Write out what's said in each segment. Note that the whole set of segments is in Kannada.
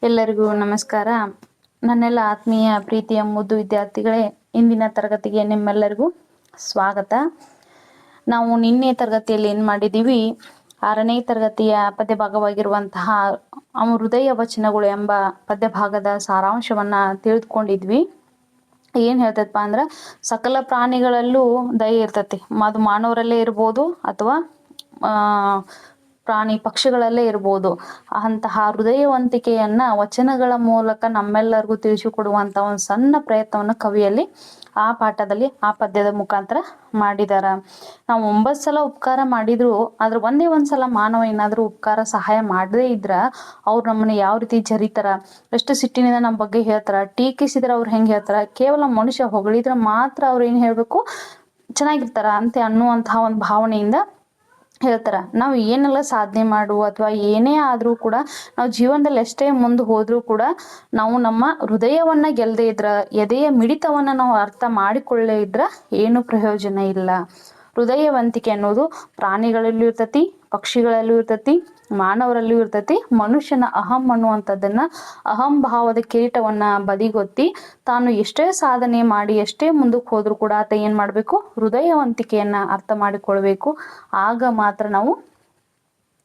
ಎಲ್ಲರಿಗೂ ನಮಸ್ಕಾರ. ನನ್ನೆಲ್ಲ ಆತ್ಮೀಯ ಪ್ರೀತಿಯ ಮುದ್ದು ವಿದ್ಯಾರ್ಥಿಗಳೇ, ಇಂದಿನ ತರಗತಿಗೆ ನಿಮ್ಮೆಲ್ಲರಿಗೂ ಸ್ವಾಗತ. ನಾವು ನಿನ್ನೆ ತರಗತಿಯಲ್ಲಿ ಏನು ಮಾಡಿದ್ದೀವಿ, 6ನೇ ತರಗತಿಯ ಪದ್ಯ ಭಾಗವಾಗಿರುವಂತಹ ಹೃದಯ ವಚನಗಳು ಎಂಬ ಪದ್ಯ ಭಾಗದ ಸಾರಾಂಶವನ್ನ ತಿಳಿದುಕೊಂಡಿದ್ವಿ. ಏನ್ ಹೇಳ್ತದಪ್ಪ ಅಂದ್ರೆ, ಸಕಲ ಪ್ರಾಣಿಗಳಲ್ಲೂ ದಯೆ ಇರ್ತತಿ. ಅದು ಮಾನವರಲ್ಲೇ ಇರ್ಬೋದು ಅಥವಾ ಪ್ರಾಣಿ ಪಕ್ಷಿಗಳಲ್ಲೇ ಇರ್ಬೋದು. ಅಂತಹ ಹೃದಯವಂತಿಕೆಯನ್ನ ವಚನಗಳ ಮೂಲಕ ನಮ್ಮೆಲ್ಲರಿಗೂ ತಿಳಿಸಿಕೊಡುವಂತ ಒಂದು ಸಣ್ಣ ಪ್ರಯತ್ನವನ್ನು ಕವಿಯಲ್ಲಿ ಆ ಪಾಠದಲ್ಲಿ ಆ ಪದ್ಯದ ಮುಖಾಂತರ ಮಾಡಿದಾರ. ನಾವು 9 ಸಲ ಉಪಕಾರ ಮಾಡಿದ್ರು ಆದ್ರೆ ಒಂದೇ ಒಂದ್ಸಲ ಮಾನವ ಏನಾದ್ರೂ ಉಪಕಾರ ಸಹಾಯ ಮಾಡದೇ ಇದ್ರ ಅವ್ರು ನಮ್ಮನ್ನ ಯಾವ ರೀತಿ ಜರಿತಾರ, ಎಷ್ಟು ಸಿಟ್ಟಿನಿಂದ ನಮ್ಮ ಬಗ್ಗೆ ಹೇಳ್ತಾರ, ಟೀಕಿಸಿದ್ರೆ ಅವ್ರು ಹೆಂಗ್ ಹೇಳ್ತಾರ, ಕೇವಲ ಮನುಷ್ಯ ಹೊಗಳಿದ್ರೆ ಮಾತ್ರ ಅವ್ರು ಏನ್ ಹೇಳ್ಬೇಕು, ಚೆನ್ನಾಗಿರ್ತಾರ ಅಂತ ಅನ್ನುವಂತಹ ಒಂದು ಭಾವನೆಯಿಂದ ಹೇಳ್ತಾರ. ನಾವು ಏನೆಲ್ಲ ಸಾಧನೆ ಮಾಡು ಅಥವಾ ಏನೇ ಆದ್ರೂ ಕೂಡ, ನಾವು ಜೀವನದಲ್ಲಿ ಎಷ್ಟೇ ಮುಂದೆ ಹೋದ್ರೂ ಕೂಡ ನಾವು ನಮ್ಮ ಹೃದಯವನ್ನ ಗೆಲ್ಲದೆ ಇದ್ರ, ಎದೆಯ ಮಿಡಿತವನ್ನ ನಾವು ಅರ್ಥ ಮಾಡಿಕೊಳ್ಳೇ ಇದ್ರ ಏನು ಪ್ರಯೋಜನ ಇಲ್ಲ. ಹೃದಯವಂತಿಕೆ ಅನ್ನೋದು ಪ್ರಾಣಿಗಳಲ್ಲೂ ಇರ್ತತಿ, ಪಕ್ಷಿಗಳಲ್ಲೂ ಇರ್ತತಿ, ಮಾನವರಲ್ಲೂ ಇರ್ತತಿ. ಮನುಷ್ಯನ ಅಹಂ ಅನ್ನುವಂಥದ್ದನ್ನ, ಅಹಂಭಾವದ ಕಿರೀಟವನ್ನ ಬದಿಗೊತ್ತಿ ತಾನು ಎಷ್ಟೇ ಸಾಧನೆ ಮಾಡಿ ಎಷ್ಟೇ ಮುಂದಕ್ಕೆ ಹೋದ್ರೂ ಕೂಡ ಆತ ಏನ್ ಮಾಡ್ಬೇಕು, ಹೃದಯವಂತಿಕೆಯನ್ನ ಅರ್ಥ ಮಾಡಿಕೊಳ್ಬೇಕು. ಆಗ ಮಾತ್ರ ನಾವು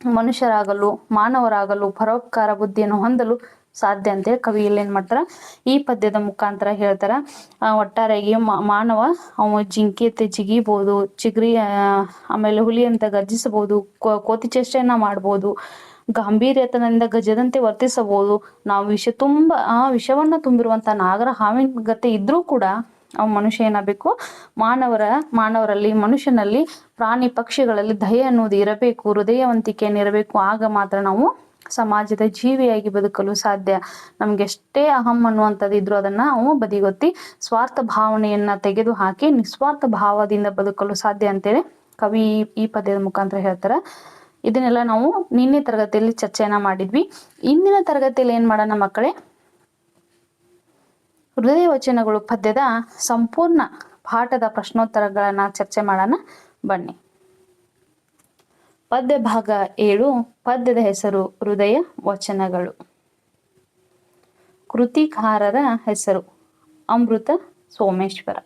ಮನುಷ್ಯರಾಗಲು, ಮಾನವರಾಗಲು, ಪರೋಪಕಾರ ಬುದ್ಧಿಯನ್ನು ಹೊಂದಲು ಸಾಧ್ಯ ಅಂತೇಳಿ ಕವಿ ಇಲ್ಲಿ ಏನ್ ಮಾಡ್ತಾರ, ಈ ಪದ್ಯದ ಮುಖಾಂತರ ಹೇಳ್ತಾರ. ಒಟ್ಟಾರೆಯಾಗಿ ಮಾನವ ಅವ ಜಿಂಕಿ ಅಂತ ಜಿಗಿಬಹುದು, ಚಿಗರಿ ಆಮೇಲೆ ಹುಲಿ ಅಂತ ಗರ್ಜಿಸಬಹುದು, ಕೋತಿ ಚೇಷ್ಟೆಯನ್ನ ಮಾಡ್ಬೋದು, ಗಾಂಭೀರ್ಯತನದಿಂದ ಗಜದಂತೆ ವರ್ತಿಸಬಹುದು. ನಾವು ವಿಷವನ್ನ ತುಂಬಿರುವಂತ ನಾಗರ ಹಾವಿನ ಗತೆ ಇದ್ರೂ ಕೂಡ ಅವ್ ಮನುಷ್ಯ ಏನಾಗಬೇಕು, ಮಾನವರಲ್ಲಿ, ಮನುಷ್ಯನಲ್ಲಿ, ಪ್ರಾಣಿ ಪಕ್ಷಿಗಳಲ್ಲಿ ದಯೆ ಅನ್ನೋದು ಇರಬೇಕು, ಹೃದಯವಂತಿಕೆಯನ್ನು ಇರಬೇಕು. ಆಗ ಮಾತ್ರ ನಾವು ಸಮಾಜದ ಜೀವಿಯಾಗಿ ಬದುಕಲು ಸಾಧ್ಯ. ನಮ್ಗೆ ಎಷ್ಟೇ ಅಹಂ ಅನ್ನುವಂಥದ್ದು ಇದ್ರು ಅದನ್ನ ನಾವು ಬದಿಗೊತ್ತಿ ಸ್ವಾರ್ಥ ಭಾವನೆಯನ್ನ ತೆಗೆದು ಹಾಕಿ ನಿಸ್ವಾರ್ಥ ಭಾವದಿಂದ ಬದುಕಲು ಸಾಧ್ಯ ಅಂತೇಳಿ ಕವಿ ಈ ಪದ್ಯದ ಮುಖಾಂತರ ಹೇಳ್ತಾರ. ಇದನ್ನೆಲ್ಲ ನಾವು ನಿನ್ನೆ ತರಗತಿಯಲ್ಲಿ ಚರ್ಚೆಯನ್ನ ಮಾಡಿದ್ವಿ. ಇಂದಿನ ತರಗತಿಯಲ್ಲಿ ಏನ್ ಮಾಡೋಣ ಮಕ್ಕಳೇ, ಹೃದಯ ವಚನಗಳು ಪದ್ಯದ ಸಂಪೂರ್ಣ ಪಾಠದ ಪ್ರಶ್ನೋತ್ತರಗಳನ್ನ ಚರ್ಚೆ ಮಾಡೋಣ ಬನ್ನಿ. ಪದ್ಯ ಭಾಗ 7. ಪದ್ಯದ ಹೆಸರು ಹೃದಯ ವಚನಗಳು. ಕೃತಿಕಾರರ ಹೆಸರು ಅಮೃತ ಸೋಮೇಶ್ವರ.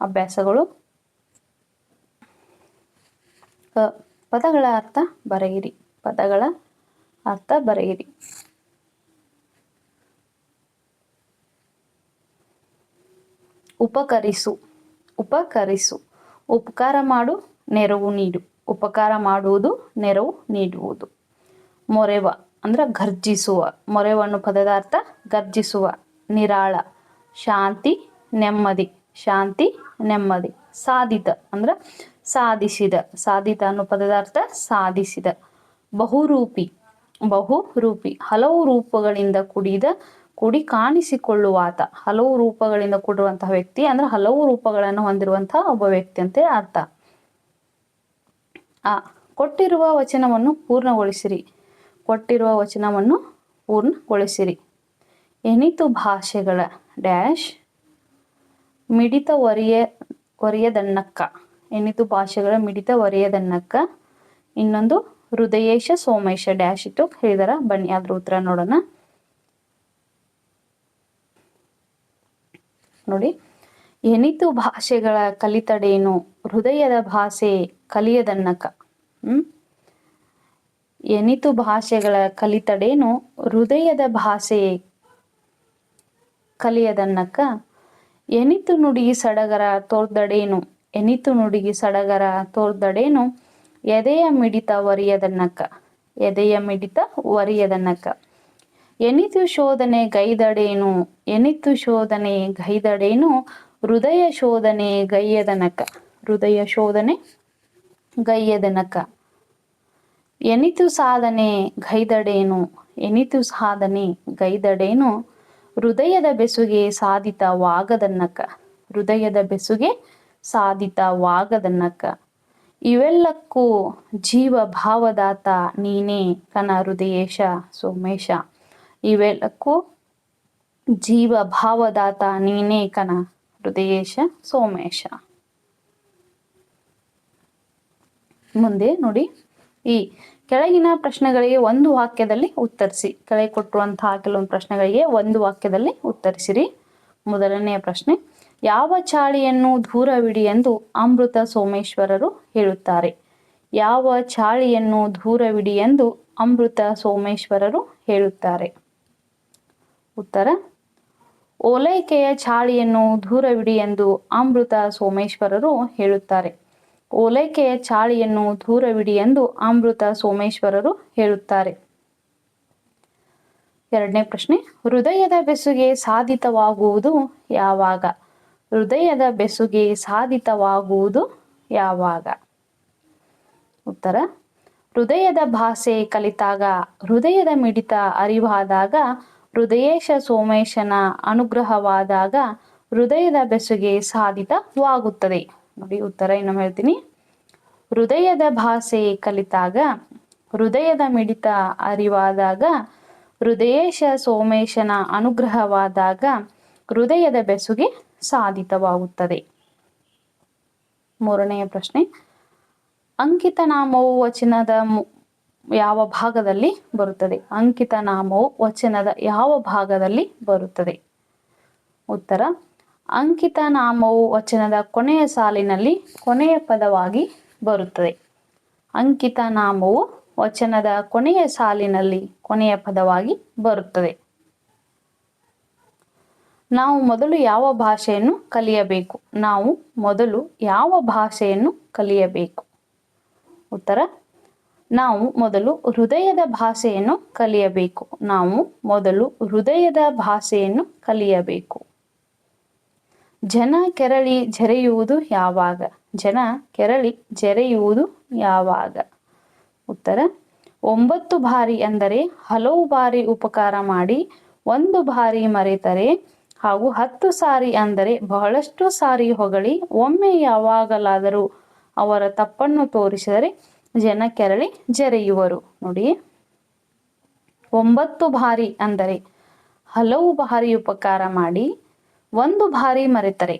ಅಭ್ಯಾಸಗಳು: ಪದಗಳ ಅರ್ಥ ಬರೆಯಿರಿ. ಪದಗಳ ಅರ್ಥ ಬರೆಯಿರಿ. ಉಪಕರಿಸು. ಉಪಕರಿಸು. ಉಪಕಾರ ಮಾಡು, ನೆರವು ನೀಡು. ಉಪಕಾರ ಮಾಡುವುದು, ನೆರವು ನೀಡುವುದು. ಮೊರೆವ ಅಂದ್ರೆ ಗರ್ಜಿಸುವ. ಮೊರೆವ ಅನ್ನೋ ಪದದ ಅರ್ಥ ಗರ್ಜಿಸುವ. ನಿರಾಳ. ಶಾಂತಿ, ನೆಮ್ಮದಿ. ಶಾಂತಿ, ನೆಮ್ಮದಿ. ಸಾಧಿತ ಅಂದ್ರೆ ಸಾಧಿಸಿದ. ಸಾಧಿತ ಅನ್ನೋ ಪದದ ಅರ್ಥ ಸಾಧಿಸಿದ. ಬಹುರೂಪಿ. ಬಹುರೂಪಿ ಹಲವು ರೂಪಗಳಿಂದ ಕೂಡಿ ಕಾಣಿಸಿಕೊಳ್ಳುವಾತ. ಹಲವು ರೂಪಗಳಿಂದ ಕೂಡಿರುವಂತಹ ವ್ಯಕ್ತಿ ಅಂದ್ರೆ ಹಲವು ರೂಪಗಳನ್ನು ಹೊಂದಿರುವಂತಹ ಒಬ್ಬ ವ್ಯಕ್ತಿ ಅಂತ ಅರ್ಥ. ಕೊಟ್ಟಿರುವ ವಚನವನ್ನು ಪೂರ್ಣಗೊಳಿಸಿರಿ. ಕೊಟ್ಟಿರುವ ವಚನವನ್ನು ಪೂರ್ಣಗೊಳಿಸಿರಿ. ಎನಿತು ಭಾಷೆಗಳ ಡ್ಯಾಶ್ ಮಿಡಿತ ಒರೆಯದನ್ನಕ್ಕ. ಎನಿತು ಭಾಷೆಗಳ ಮಿಡಿತ ಒರೆಯದನ್ನಕ್ಕ. ಇನ್ನೊಂದು ಹೃದಯೇಶ ಸೋಮೇಶ ಡ್ಯಾಶ್ ಇಟ್ಟು ಹೇಳಿದಾರ. ಬನ್ನಿ ಅದ್ರ ಉತ್ತರ ನೋಡೋಣ. ನೋಡಿ, ಎನಿತು ಭಾಷೆಗಳ ಕಲಿತಡೇನು, ಹೃದಯದ ಭಾಷೆ ಕಲಿಯದನ್ನಕ. ಎನಿತು ಭಾಷೆಗಳ ಕಲಿತಡೇನು, ಹೃದಯದ ಭಾಷೆ ಕಲಿಯದನ್ನಕ. ಎನಿತು ನುಡಿಗಿ ಸಡಗರ ತೋರ್ದಡೇನು. ಎನಿತು ನುಡಿಗಿ ಸಡಗರ ತೋರ್ದಡೇನು, ಎದೆಯ ಮಿಡಿತ ಒರಿಯದನ್ನಕ. ಎದೆಯ ಮಿಡಿತ ಒರಿಯದನ್ನಕ. ಎನಿತು ಶೋಧನೆ ಗೈದಡೇನು. ಎನಿತು ಶೋಧನೆ ಗೈದಡೇನು, ಹೃದಯ ಶೋಧನೆ ಗೈಯದನಕ. ಹೃದಯ ಶೋಧನೆ ಗೈಯದನಕ. ಎನಿತು ಸಾಧನೆ ಗೈದಡೇನು. ಎನಿತು ಸಾಧನೆ ಗೈದಡೇನು, ಹೃದಯದ ಬೆಸುಗೆ ಸಾಧಿತವಾಗದನ್ನಕ. ಹೃದಯದ ಬೆಸುಗೆ ಸಾಧಿತವಾಗದನ್ನಕ. ಇವೆಲ್ಲಕ್ಕೂ ಜೀವ ಭಾವದಾತ ನೀನೇ ಕನ ಹೃದಯೇಶ ಸೋಮೇಶ. ಇವೆಲ್ಲಕ್ಕೂ ಜೀವ ಭಾವದಾತ ನೀನೇ ಕನ ಹೃದಯೇಶ ಸೋಮೇಶ. ಮುಂದೆ ನೋಡಿ, ಈ ಕೆಳಗಿನ ಪ್ರಶ್ನೆಗಳಿಗೆ ಒಂದು ವಾಕ್ಯದಲ್ಲಿ ಉತ್ತರಿಸಿ. ಕೆಳಗೆ ಕೊಟ್ಟಿರುವಂತಹ ಕೆಲವೊಂದು ಪ್ರಶ್ನೆಗಳಿಗೆ ಒಂದು ವಾಕ್ಯದಲ್ಲಿ ಉತ್ತರಿಸಿರಿ. ಮೊದಲನೆಯ ಪ್ರಶ್ನೆ, ಯಾವ ಚಾಳಿಯನ್ನು ದೂರವಿಡಿ ಎಂದು ಅಮೃತ ಸೋಮೇಶ್ವರರು ಹೇಳುತ್ತಾರೆ? ಯಾವ ಚಾಳಿಯನ್ನು ದೂರವಿಡಿ ಎಂದು ಅಮೃತ ಸೋಮೇಶ್ವರರು ಹೇಳುತ್ತಾರೆ? ಉತ್ತರ, ಓಲೈಕೆಯ ಚಾಳಿಯನ್ನು ದೂರವಿಡಿ ಎಂದು ಅಮೃತ ಸೋಮೇಶ್ವರರು ಹೇಳುತ್ತಾರೆ. ಓಲೈಕೆಯ ಚಾಳಿಯನ್ನು ದೂರವಿಡಿ ಎಂದು ಅಮೃತ ಸೋಮೇಶ್ವರರು ಹೇಳುತ್ತಾರೆ. ಎರಡನೇ ಪ್ರಶ್ನೆ, ಹೃದಯದ ಬೆಸುಗೆ ಸಾಧಿತವಾಗುವುದು ಯಾವಾಗ? ಹೃದಯದ ಬೆಸುಗೆ ಸಾಧಿತವಾಗುವುದು ಯಾವಾಗ? ಉತ್ತರ, ಹೃದಯದ ಭಾಷೆ ಕಲಿತಾಗ, ಹೃದಯದ ಮಿಡಿತ ಅರಿವಾದಾಗ, ಹೃದಯೇಶ ಸೋಮೇಶನ ಅನುಗ್ರಹವಾದಾಗ ಹೃದಯದ ಬೆಸುಗೆ ಸಾಧಿತವಾಗುತ್ತದೆ. ನೋಡಿ, ಉತ್ತರ ಇನ್ನೊಮ್ಮೆ ಹೇಳ್ತೀನಿ. ಹೃದಯದ ಭಾಷೆ ಕಲಿತಾಗ, ಹೃದಯದ ಮಿಡಿತ ಅರಿವಾದಾಗ, ಹೃದಯೇಶ ಸೋಮೇಶನ ಅನುಗ್ರಹವಾದಾಗ ಹೃದಯದ ಬೆಸುಗೆ ಸಾಧಿತವಾಗುತ್ತದೆ. ಮೂರನೆಯ ಪ್ರಶ್ನೆ, ಅಂಕಿತ ನಾಮವು ವಚನದ ಯಾವ ಭಾಗದಲ್ಲಿ ಬರುತ್ತದೆ? ಅಂಕಿತ ನಾಮವು ವಚನದ ಯಾವ ಭಾಗದಲ್ಲಿ ಬರುತ್ತದೆ? ಉತ್ತರ, ಅಂಕಿತ ನಾಮವು ವಚನದ ಕೊನೆಯ ಸಾಲಿನಲ್ಲಿ ಕೊನೆಯ ಪದವಾಗಿ ಬರುತ್ತದೆ. ಅಂಕಿತ ನಾಮವು ವಚನದ ಕೊನೆಯ ಸಾಲಿನಲ್ಲಿ ಕೊನೆಯ ಪದವಾಗಿ ಬರುತ್ತದೆ. ನಾವು ಮೊದಲು ಯಾವ ಭಾಷೆಯನ್ನು ಕಲಿಯಬೇಕು? ನಾವು ಮೊದಲು ಯಾವ ಭಾಷೆಯನ್ನು ಕಲಿಯಬೇಕು? ಉತ್ತರ, ನಾವು ಮೊದಲು ಹೃದಯದ ಭಾಷೆಯನ್ನು ಕಲಿಯಬೇಕು. ನಾವು ಮೊದಲು ಹೃದಯದ ಭಾಷೆಯನ್ನು ಕಲಿಯಬೇಕು. ಜನ ಕೆರಳಿ ಜರೆಯುವುದು ಯಾವಾಗ? ಜನ ಕೆರಳಿ ಜರೆಯುವುದು ಯಾವಾಗ? ಉತ್ತರ, 9 ಬಾರಿ ಅಂದರೆ ಹಲವು ಬಾರಿ ಉಪಕಾರ ಮಾಡಿ 1 ಬಾರಿ ಮರೆತರೆ, ಹಾಗೂ 10 ಸಾರಿ ಅಂದರೆ ಬಹಳಷ್ಟು ಸಾರಿ ಹೊಗಳಿ ಒಮ್ಮೆ ಯಾವಾಗಲಾದರೂ ಅವರ ತಪ್ಪನ್ನು ತೋರಿಸಿದರೆ ಜನ ಕೆರಳಿ ಜರೆಯುವರು. ನೋಡಿ, 9 ಬಾರಿ ಅಂದರೆ ಹಲವು ಬಾರಿ ಉಪಕಾರ ಮಾಡಿ 1 ಬಾರಿ ಮರೆತರೆ,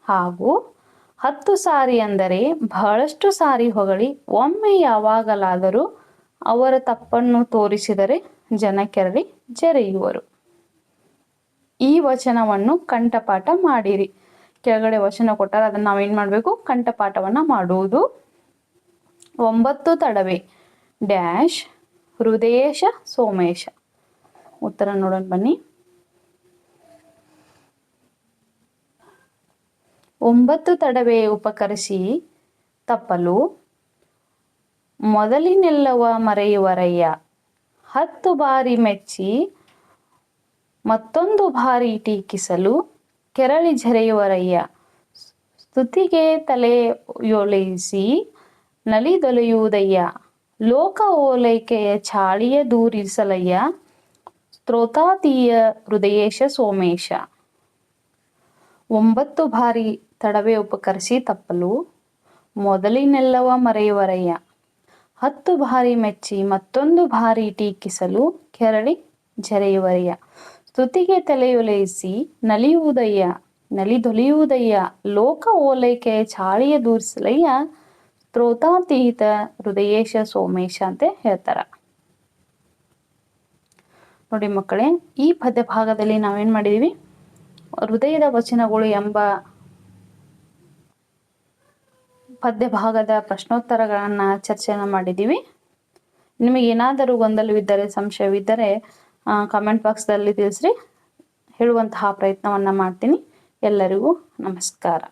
ಹಾಗೂ 10 ಸಾರಿ ಅಂದರೆ ಬಹಳಷ್ಟು ಸಾರಿ ಹೊಗಳಿ ಒಮ್ಮೆ ಯಾವಾಗಲಾದರೂ ಅವರ ತಪ್ಪನ್ನು ತೋರಿಸಿದರೆ ಜನ ಕೆರಳಿ ಜರೆಯುವರು. ಈ ವಚನವನ್ನು ಕಂಠಪಾಠ ಮಾಡಿರಿ. ಕೆಳಗಡೆ ವಚನ ಕೊಟ್ಟಾರ, ಅದನ್ನು ನಾವೇನು ಮಾಡಬೇಕು? ಕಂಠಪಾಠವನ್ನು ಮಾಡುವುದು. 9 ತಡವೆ ಡ್ಯಾಶ್ ಹೃದಯೇಶ ಸೋಮೇಶ. ಉತ್ತರ ನೋಡೋಣ ಬನ್ನಿ. 9 ತಡವೆ ಉಪಕರಿಸಿ ತಪ್ಪಲು, ಮೊದಲಿನೆಲ್ಲವ ಮರೆಯುವರಯ್ಯ. 10 ಬಾರಿ ಮೆಚ್ಚಿ ಮತ್ತೊಂದು ಬಾರಿ ಟೀಕಿಸಲು ಕೆರಳಿ ಜರೆಯುವರಯ್ಯ. ಸ್ತುತಿಗೆ ತಲೆಯೊಲೈಸಿ ನಲಿದೊಲೆಯುವುದಯ್ಯ. ಲೋಕ ಓಲೈಕೆಯ ಚಾಳಿಯ ದೂರಿಸಲಯ್ಯ. ಸ್ತೋತಾತೀಯ ಹೃದಯೇಶ ಸೋಮೇಶ. 9 ಬಾರಿ ತಡವೆ ಉಪಕರಿಸಿ ತಪ್ಪಲು, ಮೊದಲಿನೆಲ್ಲವ ಮರೆಯುವರಯ್ಯ. 10 ಬಾರಿ ಮೆಚ್ಚಿ ಮತ್ತೊಂದು ಬಾರಿ ಟೀಕಿಸಲು ಕೆರಳಿ ಜರೆಯುವರಯ್ಯ. ಸ್ತುತಿಗೆ ತಲೆಯೊಲೈಸಿ ನಲಿದೊಲೆಯುವುದಯ್ಯ. ಲೋಕ ಓಲೈಕೆಯ ಚಾಳಿಯ ದೂರಿಸಲಯ್ಯ. ಸ್ತೋತಾತೀತ ಹೃದಯೇಶ ಸೋಮೇಶ ಅಂತ ಹೇಳ್ತಾರ. ನೋಡಿ ಮಕ್ಕಳೇ, ಈ ಪದ್ಯ ಭಾಗದಲ್ಲಿ ನಾವೇನ್ ಮಾಡಿದೀವಿ? ಹೃದಯದ ವಚನಗಳು ಎಂಬ ಪದ್ಯ ಭಾಗದ ಪ್ರಶ್ನೋತ್ತರಗಳನ್ನ ಚರ್ಚೆಯನ್ನು ಮಾಡಿದ್ದೀವಿ. ನಿಮಗೆ ಏನಾದರೂ ಗೊಂದಲವಿದ್ದರೆ, ಸಂಶಯವಿದ್ದರೆ ಕಮೆಂಟ್ ಬಾಕ್ಸ್ದಲ್ಲಿ ತಿಳಿಸ್ರಿ. ಹೇಳುವಂತಹ ಪ್ರಯತ್ನವನ್ನ ಮಾಡ್ತೀನಿ. ಎಲ್ಲರಿಗೂ ನಮಸ್ಕಾರ.